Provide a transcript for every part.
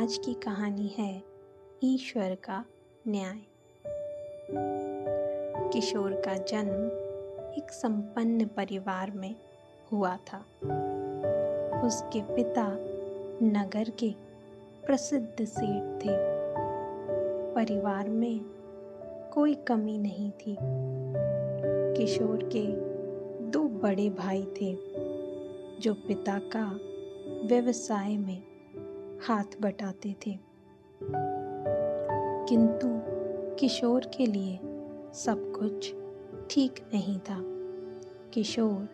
आज की कहानी है ईश्वर का न्याय। किशोर का जन्म एक संपन्न परिवार में हुआ था। उसके पिता नगर के प्रसिद्ध सेठ थे। परिवार में कोई कमी नहीं थी। किशोर के दो बड़े भाई थे जो पिता का व्यवसाय में हाथ बटाते थे, किंतु किशोर के लिए सब कुछ ठीक नहीं था। किशोर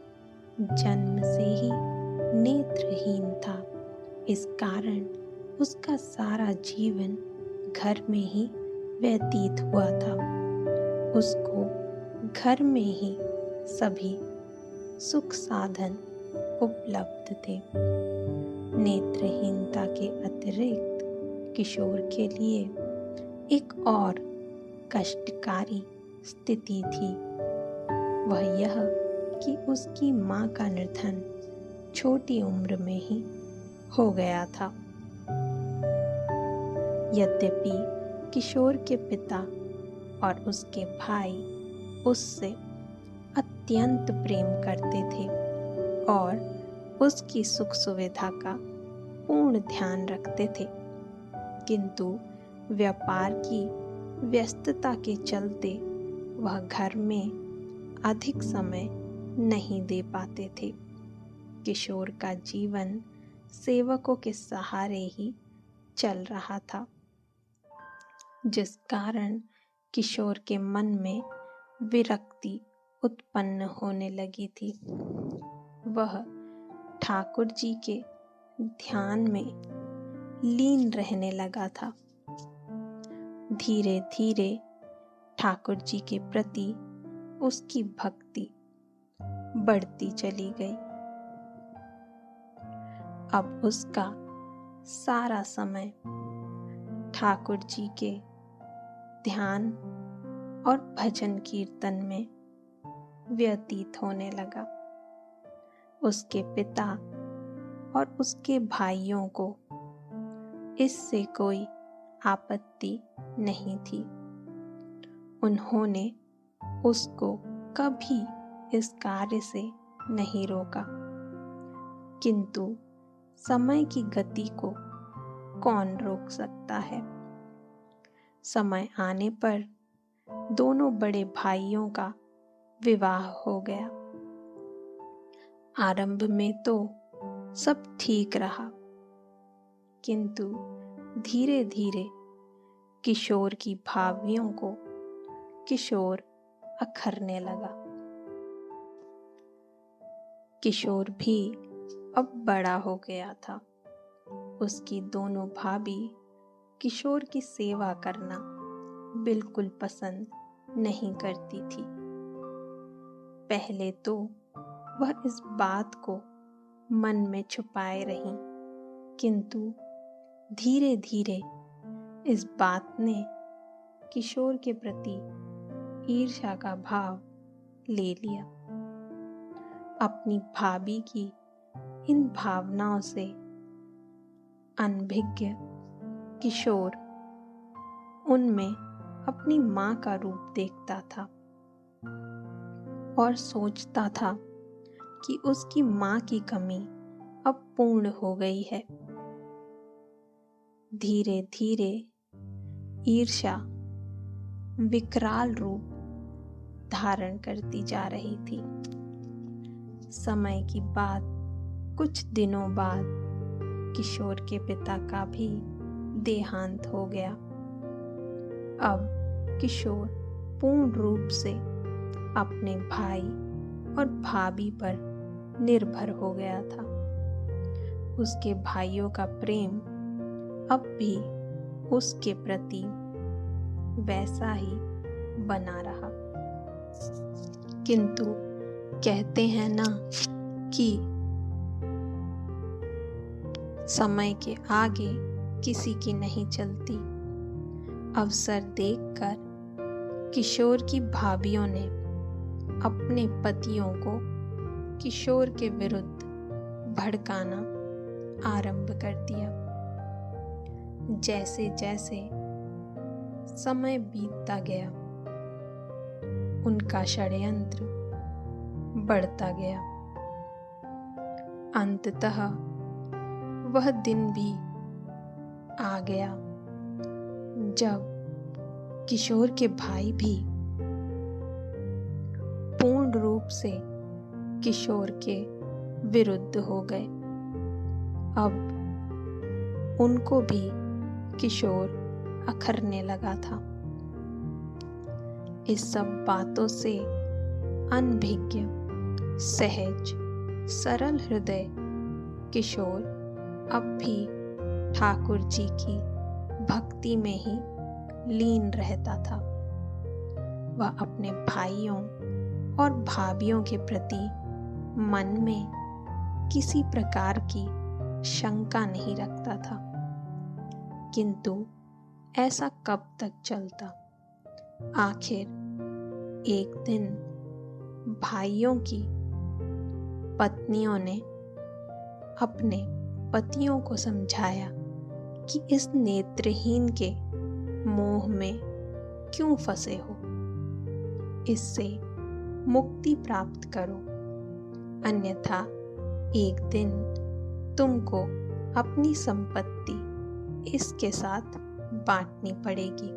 जन्म से ही नेत्रहीन था। इस कारण उसका सारा जीवन घर में ही व्यतीत हुआ था। उसको घर में ही सभी सुख साधन उपलब्ध थे। नेत्रहीनता के अतिरिक्त किशोर के लिए एक और कष्टकारी स्थिति थी। वह यह कि उसकी मां का निधन छोटी उम्र में ही हो गया था। यद्यपि किशोर के पिता और उसके भाई उससे अत्यंत प्रेम करते थे और उसकी सुख सुविधा का पूर्ण ध्यान रखते थे, किंतु व्यापार की व्यस्तता के चलते वह घर में अधिक समय नहीं दे पाते थे। किशोर का जीवन सेवकों के सहारे ही चल रहा था, जिस कारण किशोर के मन में विरक्ति उत्पन्न होने लगी थी। वह ठाकुर जी के ध्यान में लीन रहने लगा था। धीरे धीरे ठाकुर जी के प्रति उसकी भक्ति बढ़ती चली गई। अब उसका सारा समय ठाकुर जी के ध्यान और भजन कीर्तन में व्यतीत होने लगा। उसके पिता और उसके भाइयों को इससे कोई आपत्ति नहीं थी। उन्होंने उसको कभी इस कार्य से नहीं रोका, किंतु समय की गति को कौन रोक सकता है। समय आने पर दोनों बड़े भाइयों का विवाह हो गया। आरंभ में तो सब ठीक रहा, किंतु धीरे धीरे किशोर की भावियों को किशोर अखरने लगा। किशोर भी अब बड़ा हो गया था। उसकी दोनों भाभी किशोर की सेवा करना बिल्कुल पसंद नहीं करती थी। पहले तो वह इस बात को मन में छुपाए रहीं, किंतु धीरे धीरे इस बात ने किशोर के प्रति ईर्ष्या का भाव ले लिया। अपनी भाभी की इन भावनाओं से अनभिज्ञ किशोर उनमें अपनी मां का रूप देखता था और सोचता था कि उसकी मां की कमी अब पूर्ण हो गई है। धीरे धीरे ईर्ष्या विकराल रूप धारण करती जा रही थी। समय की बात कुछ दिनों बाद किशोर के पिता का भी देहांत हो गया। अब किशोर पूर्ण रूप से अपने भाई और भाभी पर निर्भर हो गया था। उसके भाइयों का प्रेम अब भी उसके प्रति वैसा ही बना रहा, किंतु कहते हैं ना कि समय के आगे किसी की नहीं चलती। अवसर देखकर किशोर की भाभियों ने अपने पतियों को किशोर के विरुद्ध भड़काना आरंभ कर दिया। जैसे जैसे समय बीतता गया, उनका षड्यंत्र बढ़ता गया। अंततः वह दिन भी आ गया जब किशोर के भाई भी पूर्ण रूप से किशोर के विरुद्ध हो गए। अब उनको भी किशोर अखरने लगा था। इस सब बातों से अनभिज्ञ, सहज, सरल हृदय किशोर अब भी ठाकुर जी की भक्ति में ही लीन रहता था। वह अपने भाइयों और भाभियों के प्रति मन में किसी प्रकार की शंका नहीं रखता था। किंतु ऐसा कब तक चलता? आखिर एक दिन भाइयों की पत्नियों ने अपने पतियों को समझाया कि इस नेत्रहीन के मोह में क्यों फंसे हो, इससे मुक्ति प्राप्त करो, अन्यथा एक दिन तुमको अपनी संपत्ति इसके साथ बांटनी पड़ेगी।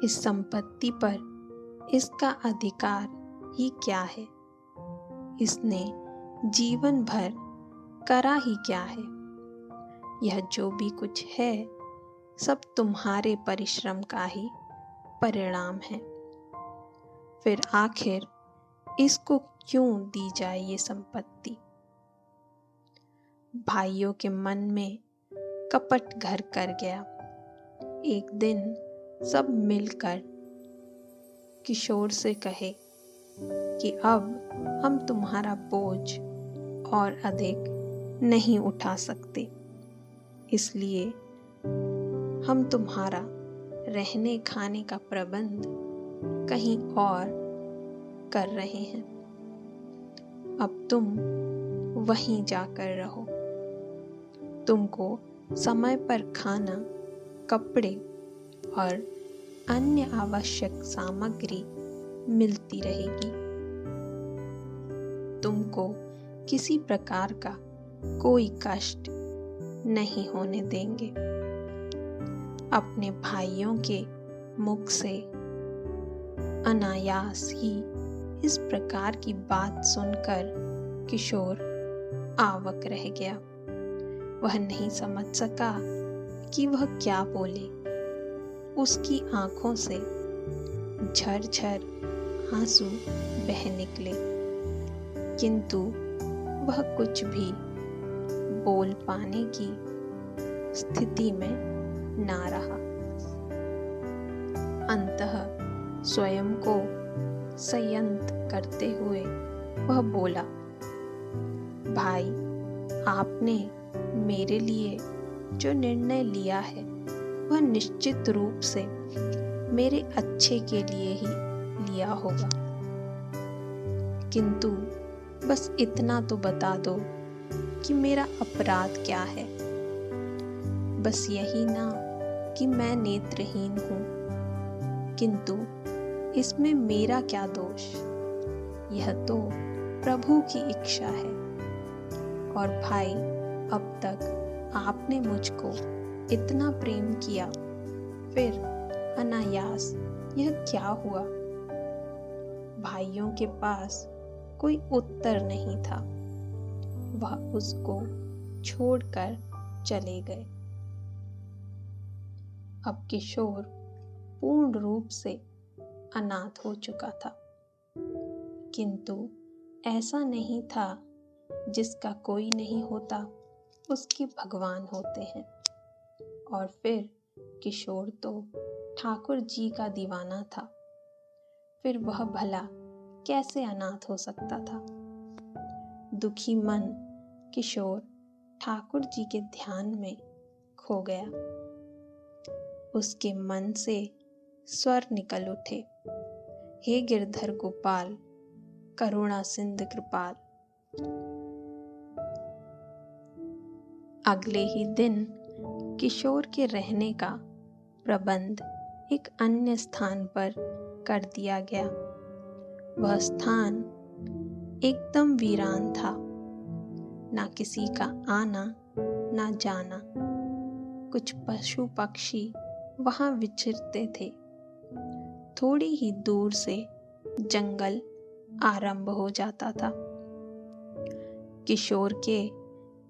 इस संपत्ति पर इसका अधिकार ही क्या है? इसने जीवन भर करा ही क्या है? यह जो भी कुछ है सब तुम्हारे परिश्रम का ही परिणाम है। फिर आखिर इसको क्यों दी जाए ये संपत्ति? भाइयों के मन में कपट घर कर गया। एक दिन सब मिलकर किशोर से कहे कि अब हम तुम्हारा बोझ और अधिक नहीं उठा सकते, इसलिए हम तुम्हारा रहने खाने का प्रबंध कहीं और कर रहे हैं। अब तुम वहीं जाकर रहो। तुमको समय पर खाना, कपड़े और अन्य आवश्यक सामग्री मिलती रहेगी। तुमको किसी प्रकार का कोई कष्ट नहीं होने देंगे। अपने भाइयों के मुख से अनायास ही इस प्रकार की बात सुनकर किशोर आवाक रह गया। वह नहीं समझ सका कि वह क्या बोले। उसकी आंखों से झरझर आंसू बह निकले, किंतु वह कुछ भी बोल पाने की स्थिति में ना रहा। अंततः स्वयं को संयत करते हुए वह बोला, भाई, आपने मेरे लिए जो निर्णय लिया है वह निश्चित रूप से मेरे अच्छे के लिए ही लिया होगा, किंतु बस इतना तो बता दो कि मेरा अपराध क्या है। बस यही ना कि मैं नेत्रहीन हूँ, किंतु इसमें मेरा क्या दोष? यह तो प्रभु की इच्छा है। और भाई, अब तक आपने मुझको इतना प्रेम किया, फिर अनायास यह क्या हुआ? भाइयों के पास कोई उत्तर नहीं था। वह उसको छोड़कर चले गए। अब किशोर पूर्ण रूप से अनाथ हो चुका था, किंतु ऐसा नहीं था जिसका कोई नहीं होता उसके भगवान होते हैं। और फिर किशोर तो ठाकुर जी का दीवाना था, फिर वह भला कैसे अनाथ हो सकता था? दुखी मन किशोर ठाकुर जी के ध्यान में खो गया। उसके मन से स्वर निकल उठे, हे गिरधर गोपाल, करुणा सिंध कृपाल। अगले ही दिन किशोर के रहने का प्रबंध एक अन्य स्थान पर कर दिया गया। वह स्थान एकदम वीरान था, ना किसी का आना ना जाना। कुछ पशु पक्षी वहां विचरते थे। थोड़ी ही दूर से जंगल आरंभ हो जाता था। किशोर के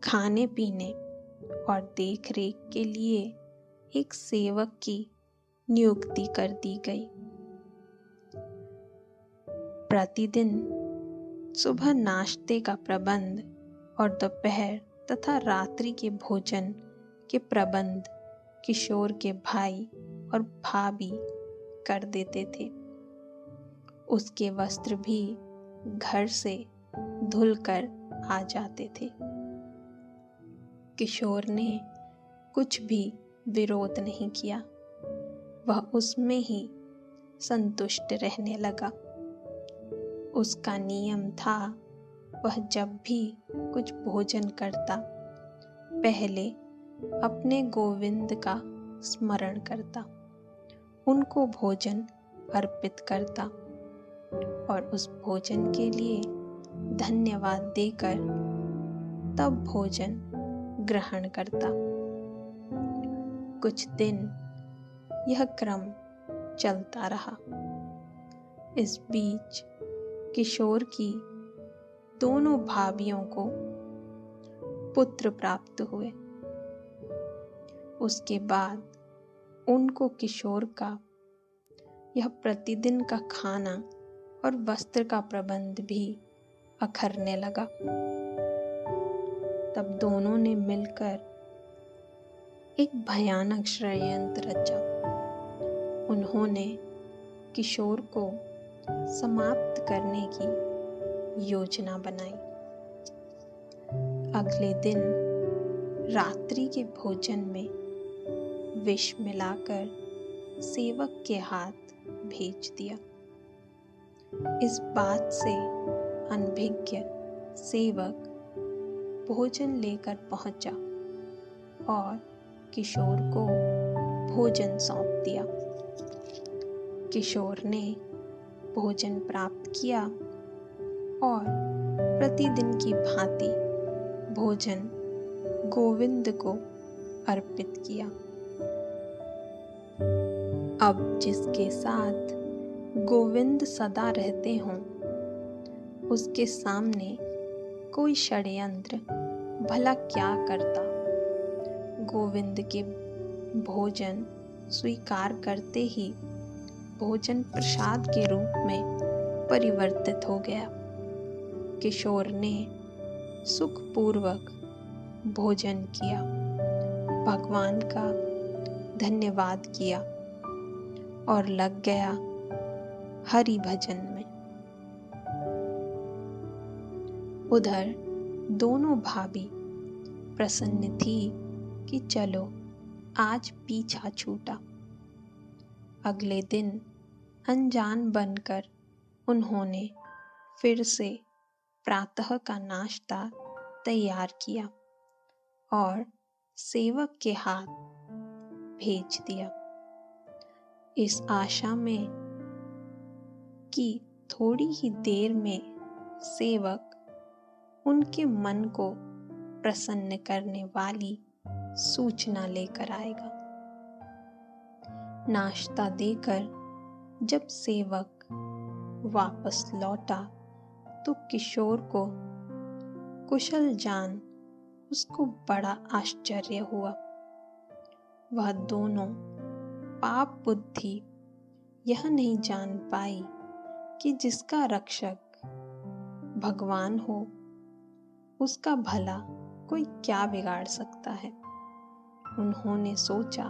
खाने पीने और देखरेख के लिए एक सेवक की नियुक्ति कर दी गई। प्रतिदिन सुबह नाश्ते का प्रबंध और दोपहर तथा रात्रि के भोजन के प्रबंध किशोर के भाई और भाभी कर देते थे। उसके वस्त्र भी घर से धुलकर आ जाते थे। किशोर ने कुछ भी विरोध नहीं किया। वह उसमें ही संतुष्ट रहने लगा। उसका नियम था, वह जब भी कुछ भोजन करता पहले अपने गोविंद का स्मरण करता, उनको भोजन अर्पित करता और उस भोजन के लिए धन्यवाद देकर तब भोजन ग्रहण करता। कुछ दिन यह क्रम चलता रहा। इस बीच किशोर की दोनों भाभियों को पुत्र प्राप्त हुए। उसके बाद उनको किशोर का यह प्रतिदिन का खाना और वस्त्र का प्रबंध भी अखरने लगा। तब दोनों ने मिलकर एक भयानक षड्यंत्र रचा। उन्होंने किशोर को समाप्त करने की योजना बनाई। अगले दिन रात्रि के भोजन में विष मिलाकर सेवक के हाथ भेज दिया। इस बात से अनभिज्ञ सेवक भोजन लेकर पहुंचा और किशोर को भोजन सौंप दिया। किशोर ने भोजन प्राप्त किया और प्रतिदिन की भांति भोजन गोविंद को अर्पित किया। अब जिसके साथ गोविंद सदा रहते हों, उसके सामने कोई षड्यंत्र भला क्या करता। गोविंद के भोजन स्वीकार करते ही भोजन प्रसाद के रूप में परिवर्तित हो गया। किशोर ने सुखपूर्वक भोजन किया, भगवान का धन्यवाद किया और लग गया हरि भजन में। उधर दोनों भाभी प्रसन्न थी कि चलो आज पीछा छूटा। अगले दिन अनजान बनकर उन्होंने फिर से प्रातः का नाश्ता तैयार किया और सेवक के हाथ भेज दिया, इस आशा में कि थोड़ी ही देर में सेवक उनके मन को प्रसन्न करने वाली सूचना लेकर आएगा। नाश्ता देकर जब सेवक वापस लौटा तो किशोर को कुशल जान उसको बड़ा आश्चर्य हुआ। वह दोनों पाप बुद्धि यह नहीं जान पाई कि जिसका रक्षक भगवान हो, उसका भला कोई क्या बिगाड़ सकता है। उन्होंने सोचा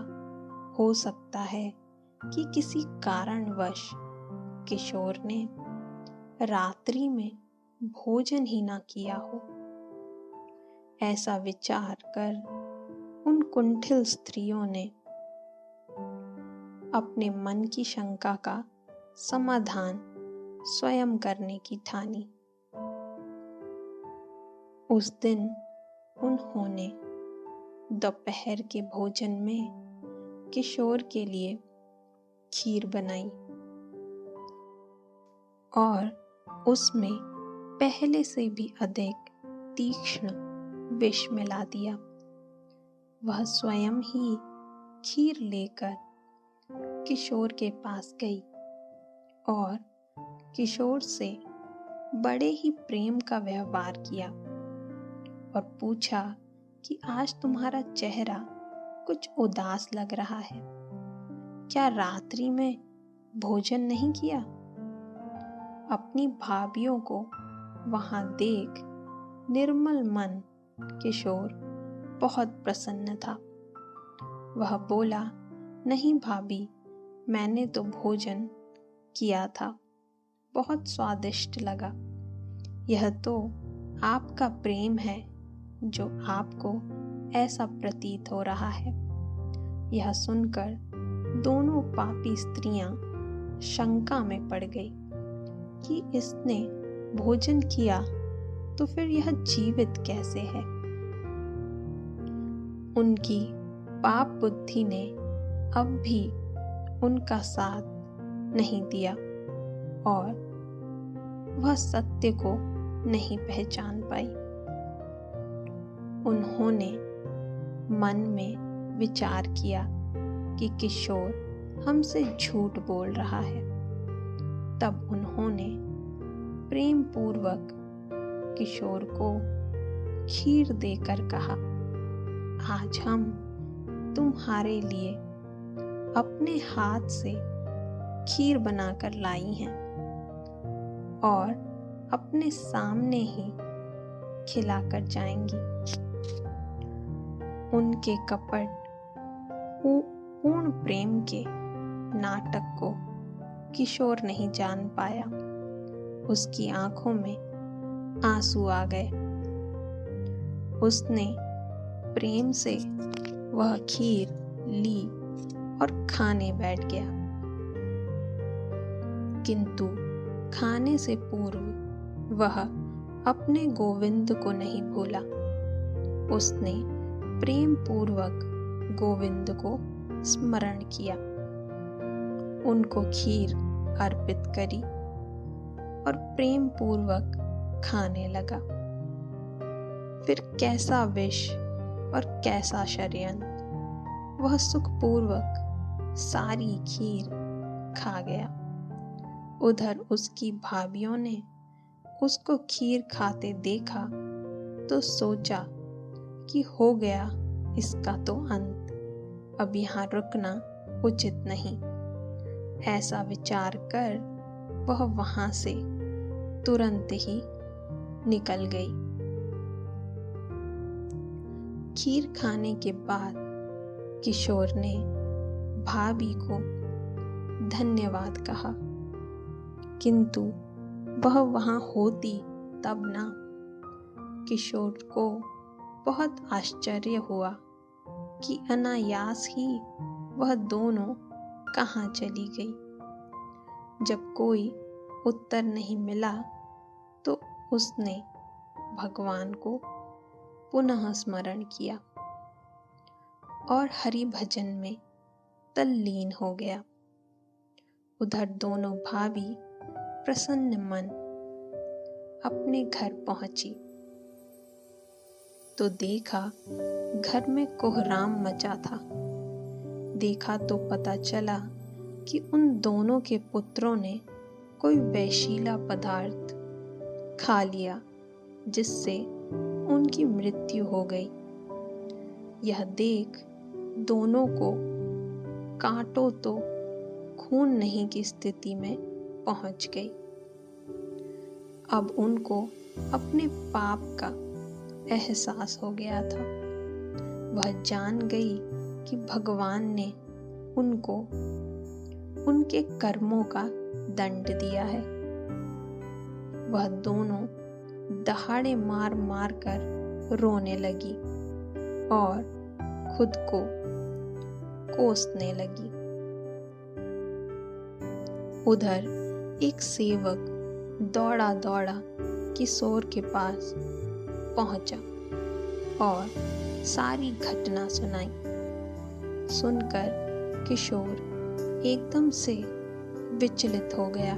हो सकता है कि किसी कारणवश किशोर ने रात्रि में भोजन ही ना किया हो। ऐसा विचार कर उन कुंठिल स्त्रियों ने अपने मन की शंका का समाधान स्वयं करने की ठानी। उस दिन उन्होंने दोपहर के भोजन में किशोर के लिए खीर बनाई और उसमें पहले से भी अधिक तीक्ष्ण विष मिला दिया। वह स्वयं ही खीर लेकर किशोर के पास गई और किशोर से बड़े ही प्रेम का व्यवहार किया और पूछा कि आज तुम्हारा चेहरा कुछ उदास लग रहा है, क्या रात्रि में भोजन नहीं किया? अपनी भाभियों को वहां देख निर्मल मन किशोर बहुत प्रसन्न था। वह बोला, नहीं भाभी, मैंने तो भोजन किया था, बहुत स्वादिष्ट लगा। यह तो आपका प्रेम है जो आपको ऐसा प्रतीत हो रहा है। यह सुनकर दोनों पापी स्त्रियां शंका में पड़ गई कि इसने भोजन किया तो फिर यह जीवित कैसे है। उनकी पाप बुद्धि ने अब भी उनका साथ नहीं दिया और वह सत्य को नहीं पहचान पाई। उन्होंने मन में विचार किया कि किशोर हमसे झूठ बोल रहा है। तब उन्होंने प्रेम पूर्वक किशोर को खीर देकर कहा, आज हम तुम्हारे लिए अपने हाथ से खीर बनाकर लाई हैं और अपने सामने ही खिलाकर जाएंगी। उनके कपट पूर्ण प्रेम के नाटक को किशोर नहीं जान पाया। उसकी आंखों में आंसू आ गए। उसने प्रेम से वह खीर ली और खाने बैठ गया, किंतु खाने से पूर्व वह अपने गोविंद को नहीं भूला। उसने प्रेम पूर्वक गोविंद को स्मरण किया, उनको खीर अर्पित करी और प्रेम पूर्वक खाने लगा। फिर कैसा विष और कैसा षड्यंत्र, वह सुखपूर्वक सारी खीर खा गया। उधर उसकी भाभियों ने उसको खीर खाते देखा तो सोचा कि हो गया इसका तो अंत, अब यहाँ रुकना उचित नहीं। ऐसा विचार कर वह वहां से तुरंत ही निकल गई। खीर खाने के बाद किशोर ने भाभी को धन्यवाद कहा, किंतु वह वहां होती तब ना। किशोर को बहुत आश्चर्य हुआ कि अनायास ही वह दोनों कहाँ चली गई। जब कोई उत्तर नहीं मिला तो उसने भगवान को पुनः स्मरण किया और हरि भजन में तल्लीन हो गया। उधर दोनों भाभी प्रसन्न मन अपने घर पहुंची तो देखा घर में कोहराम मचा था। देखा तो पता चला कि उन दोनों के पुत्रों ने कोई वैशीला पदार्थ खा लिया जिससे उनकी मृत्यु हो गई। यह देख दोनों को काटो तो खून नहीं की स्थिति में पहुंच गई। अब उनको अपने पाप का एहसास हो गया था। वह जान गई कि भगवान ने उनको उनके कर्मों का दंड दिया है। वह दोनों दहाड़े मार मार कर रोने लगी और खुद को कोसने लगी। उधर एक सेवक दौड़ा दौड़ा किशोर के पास पहुंचा और सारी घटना सुनाई। सुनकर किशोर एकदम से विचलित हो गया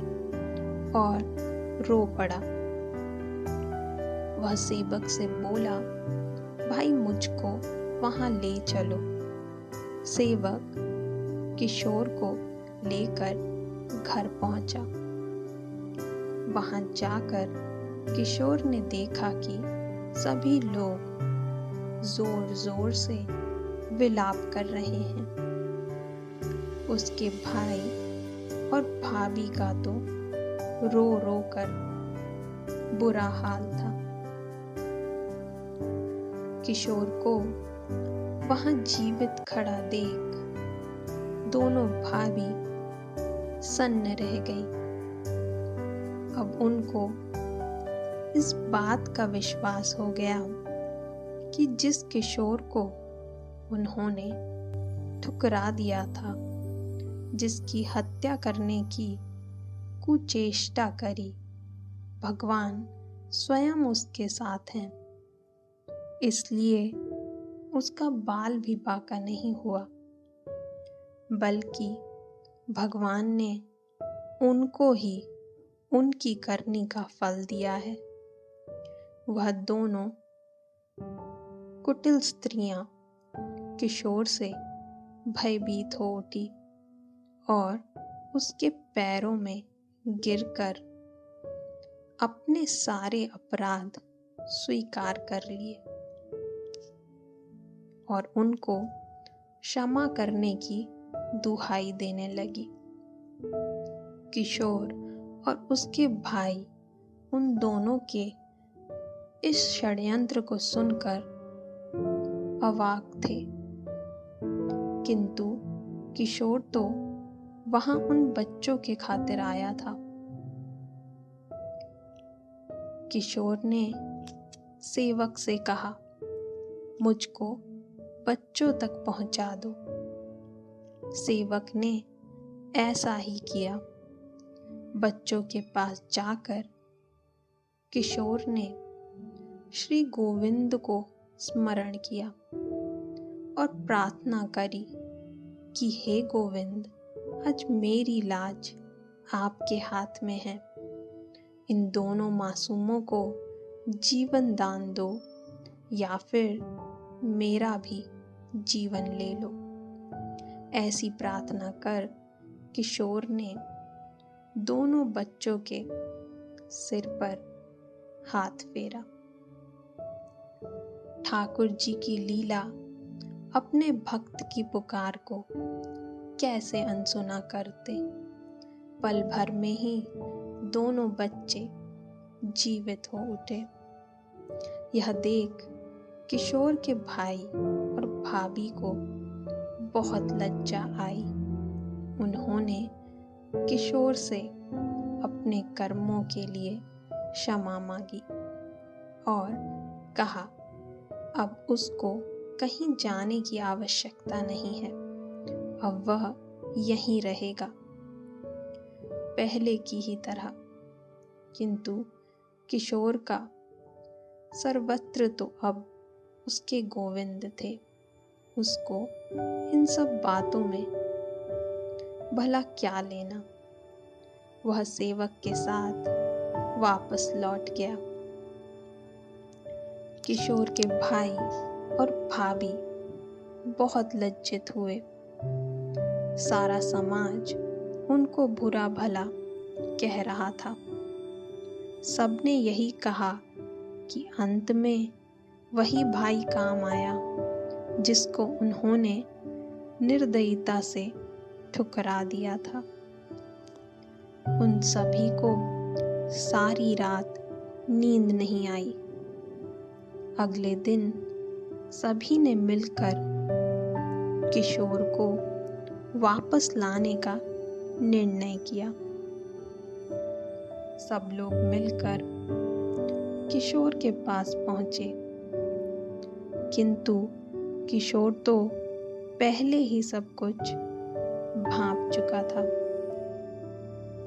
और रो पड़ा। वह सेवक से बोला, भाई मुझको वहां ले चलो। सेवक किशोर को लेकर घर पहुंचा। वहां जाकर किशोर ने देखा कि सभी लोग जोर जोर से विलाप कर रहे हैं। उसके भाई और भाभी का तो रो रो कर बुरा हाल था। किशोर को वहां जीवित खड़ा देख दोनों भाभी सन्न रह गई। अब उनको इस बात का विश्वास हो गया कि जिस किशोर को उन्होंने ठुकरा दिया था, जिसकी हत्या करने की कुचेष्टा करी, भगवान स्वयं उसके साथ हैं। इसलिए उसका बाल भी बांका नहीं हुआ, बल्कि भगवान ने उनको ही उनकी करनी का फल दिया है। वह दोनों कुटिल स्त्रियां किशोर से भयभीत हो उठी और उसके पैरों में गिरकर अपने सारे अपराध स्वीकार कर लिए और उनको क्षमा करने की दुहाई देने लगी। किशोर और उसके भाई उन दोनों के इस षड्यंत्र को सुनकर अवाक थे, किंतु किशोर तो वहां उन बच्चों के खातिर आया था। किशोर ने सेवक से कहा, मुझको बच्चों तक पहुंचा दो। सेवक ने ऐसा ही किया। बच्चों के पास जाकर किशोर ने श्री गोविंद को स्मरण किया और प्रार्थना करी कि हे गोविंद, आज मेरी लाज आपके हाथ में है। इन दोनों मासूमों को जीवन दान दो या फिर मेरा भी जीवन ले लो। ऐसी प्रार्थना कर किशोर ने दोनों बच्चों के सिर पर हाथ फेरा। ठाकुर जी की लीला अपने भक्त की पुकार को कैसे अनसुना करते। पल भर में ही दोनों बच्चे जीवित हो उठे। यह देख किशोर के भाई और भाभी को बहुत लज्जा आई। उन्होंने किशोर से अपने कर्मों के लिए क्षमा मांगी और कहा, अब उसको कहीं जाने की आवश्यकता नहीं है, अब वह यहीं रहेगा पहले की ही तरह। किंतु किशोर का सर्वत्र तो अब उसके गोविंद थे। उसको इन सब बातों में भला क्या लेना। वह सेवक के साथ वापस लौट गया। किशोर के भाई और भाभी बहुत लज्जित हुए। सारा समाज उनको बुरा भला कह रहा था। सबने यही कहा कि अंत में वही भाई काम आया जिसको उन्होंने निर्दयता से ठुकरा दिया था। उन सभी को सारी रात नींद नहीं आई। अगले दिन सभी ने मिलकर किशोर को वापस लाने का निर्णय किया। सब लोग मिलकर किशोर के पास पहुंचे, किंतु किशोर तो पहले ही सब कुछ भांप चुका था।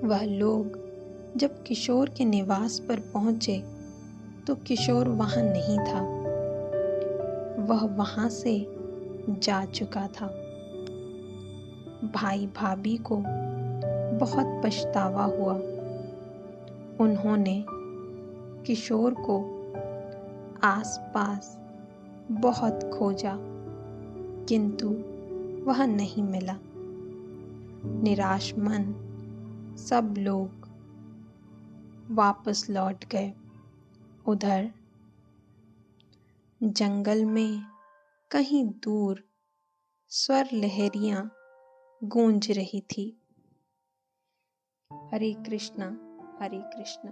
वह लोग जब किशोर के निवास पर पहुंचे तो किशोर वहां नहीं था। वह वहां से जा चुका था। भाई भाभी को बहुत पछतावा हुआ। उन्होंने किशोर को आसपास बहुत खोजा, किंतु वह नहीं मिला। निराश मन सब लोग वापस लौट गए। उधर जंगल में कहीं दूर स्वर लहरियां गूंज रही थी। हरे कृष्णा, हरे कृष्णा।